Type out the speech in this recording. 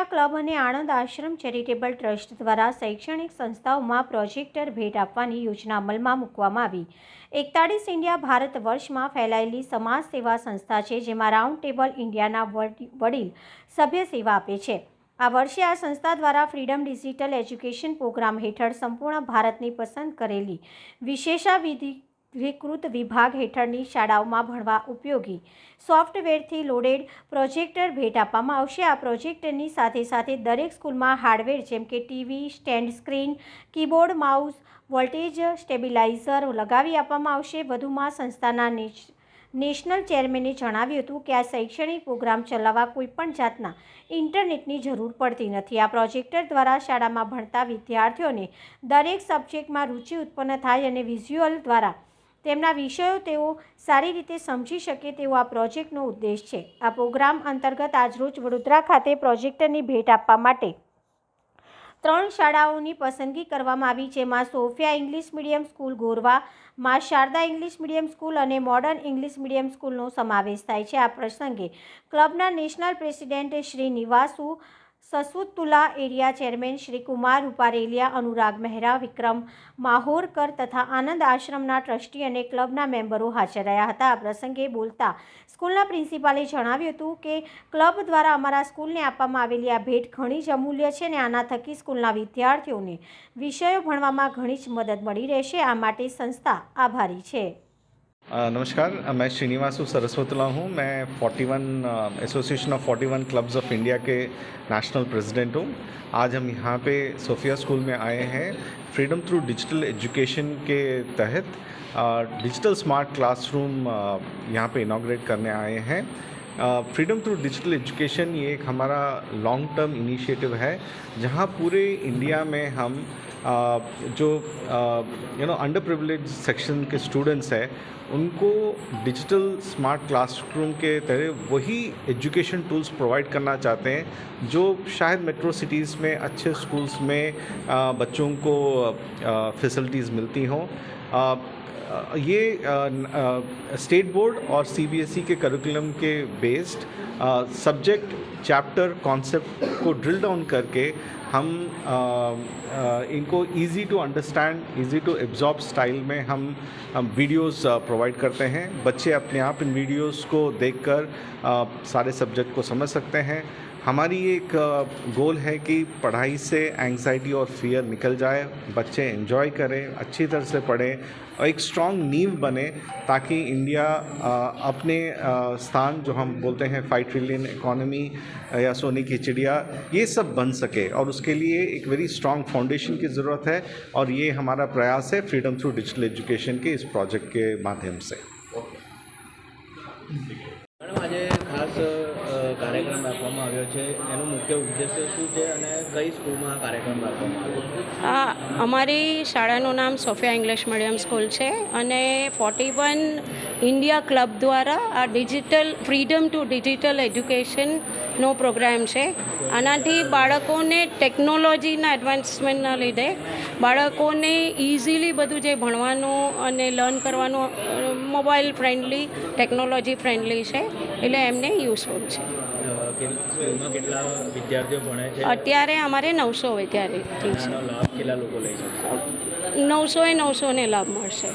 India club અને આણંદ આશ્રમ charitable trust દ્વારા શૈક્ષણિક સંસ્થાઓમાં પ્રોજેક્ટર ભેટ આપવાની યોજના અમલમાં મૂકવામાં આવી। 41 ઇન્ડિયા ભારત વર્ષમાં ફેલાયેલી સમાજ સેવા સંસ્થા છે, જેમાં રાઉન્ડ ટેબલ ઇન્ડિયાના વડીલ સભ્ય સેવા આપે છે। આ વર્ષે આ સંસ્થા દ્વારા ફ્રીડમ ડિજિટલ એજ્યુકેશન પ્રોગ્રામ હેઠળ સંપૂર્ણ ભારતની પસંદ કરેલી વિશેષાધિકૃત વિભાગ હેઠળની શાળાઓમાં ભણવા ઉપયોગી સોફ્ટવેરથી લોડેડ પ્રોજેક્ટર ભેટ આપવામાં આવશે। આ પ્રોજેક્ટરની સાથે સાથે દરેક સ્કૂલમાં હાર્ડવેર જેમ કે TV, stand screen, keyboard, mouse, voltage stabiliser લગાવી આપવામાં આવશે। વધુમાં સંસ્થાના નેશનલ ચેરમેને જણાવ્યું હતું કે આ શૈક્ષણિક પ્રોગ્રામ ચલાવવા કોઈપણ જાતના ઇન્ટરનેટની જરૂર પડતી નથી। આ પ્રોજેક્ટર દ્વારા શાળામાં ભણતા વિદ્યાર્થીઓને દરેક સબ્જેક્ટમાં રુચિ ઉત્પન્ન થાય અને વિઝ્યુઅલ દ્વારા તેમના વિષયો તેઓ સારી રીતે સમજી શકે તેવો આ પ્રોજેક્ટનો ઉદ્દેશ છે। આ પ્રોગ્રામ અંતર્ગત આજરોજ વડોદરા ખાતે પ્રોજેક્ટરની ભેટ આપવા માટે 3 શાળાઓની પસંદગી કરવામાં આવી, જેમાં Sophia English medium school Gorwa, Ma Sharada English medium school અને મોડર્ન ઇંગ્લિશ મીડિયમ સ્કૂલનો સમાવેશ થાય છે। આ પ્રસંગે ક્લબના national president Shri Nivasu Sasutula, area chairman Shri Kumar Ruparelia, Anurag Mehra, Vikram Mahorkar તથા આનંદ આશ્રમના ટ્રસ્ટી અને ક્લબના મેમ્બરો હાજર રહ્યા હતા। આ પ્રસંગે બોલતા સ્કૂલના પ્રિન્સિપાલે જણાવ્યું હતું કે ક્લબ દ્વારા અમારા સ્કૂલને આપવામાં આવેલી આ ભેટ ઘણી જ અમૂલ્ય છે અને આના થકી સ્કૂલના વિદ્યાર્થીઓને વિષયો ભણવામાં ઘણી જ મદદ મળી રહેશે। આ માટે સંસ્થા આભારી છે। नमस्कार, मैं श्रीनिवासु सरस्वतुला हूँ। मैं 41 association of 41 clubs of India के नेशनल प्रेसिडेंट हूँ। आज हम यहाँ पे सोफिया स्कूल में आए हैं फ्रीडम थ्रू डिजिटल एजुकेशन के तहत डिजिटल स्मार्ट क्लासरूम यहाँ पे इनॉग्रेट करने आए हैं। फ्रीडम थ्रू डिजिटल एजुकेशन ये एक हमारा लॉन्ग टर्म इनिशिएटिव है, जहाँ पूरे इंडिया में हम जो अंडर प्रिविलेज सेक्शन के स्टूडेंट्स हैं उनको डिजिटल स्मार्ट क्लासरूम के तरह वही एजुकेशन टूल्स प्रोवाइड करना चाहते हैं जो शायद मेट्रो सिटीज़ में अच्छे स्कूल्स में बच्चों को फैसिलिटीज़ मिलती हों। ये स्टेट बोर्ड और सीबीएसई के करिकुलम के बेस्ड सब्जेक्ट, चैप्टर, कॉन्सेप्ट को ड्रिल डाउन करके हम इनको easy to understand, easy to absorb style में हम वीडियोस प्रोवाइड करते हैं। बच्चे अपने आप इन वीडियोस को देखकर सारे सब्जेक्ट को समझ सकते हैं। हमारी एक गोल है कि पढ़ाई से एंग्जाइटी और फियर निकल जाए, बच्चे एंजॉय करें, अच्छी तरह से पढ़ें और एक स्ट्रॉन्ग नींव बने, ताकि इंडिया अपने स्थान जो हम बोलते हैं 5 ट्रिलियन इकोनॉमी या सोने की चिड़िया, ये सब बन सके। और उसके लिए एक वेरी स्ट्रॉन्ग फाउंडेशन की ज़रूरत है और ये हमारा प्रयास है फ्रीडम थ्रू डिजिटल एजुकेशन के इस प्रोजेक्ट के माध्यम से। આજે ખાસ કાર્યક્રમ રાખવામાં આવ્યો છે, એનો મુખ્ય ઉદ્દેશ્ય શું છે અને કઈ સ્કૂલમાં આ કાર્યક્રમ રાખવામાં આવ્યો? અમારી શાળાનું નામ સોફિયા ઇંગ્લિશ મીડિયમ સ્કૂલ છે અને 41 ઇન્ડિયા ક્લબ દ્વારા આ ડિજિટલ ફ્રીડમ ટુ ડિજિટલ એજ્યુકેશનનો પ્રોગ્રામ છે। આનાથી બાળકોને ટેકનોલોજીના એડવાન્સમેન્ટના લીધે બાળકોને ઇઝીલી બધું જે ભણવાનું અને લર્ન કરવાનું મોબાઈલ ફ્રેન્ડલી, ટેકનોલોજી ફ્રેન્ડલી છે, એટલે એમને યુઝફુલ છે। સ્કૂલમાં કેટલા વિદ્યાર્થીઓ ભણે છે? અત્યારે અમારે 900 વિદ્યાર્થી છે। લાભ કેટલા લોકો લઈ શકશે? 900 ને લાભ મળશે।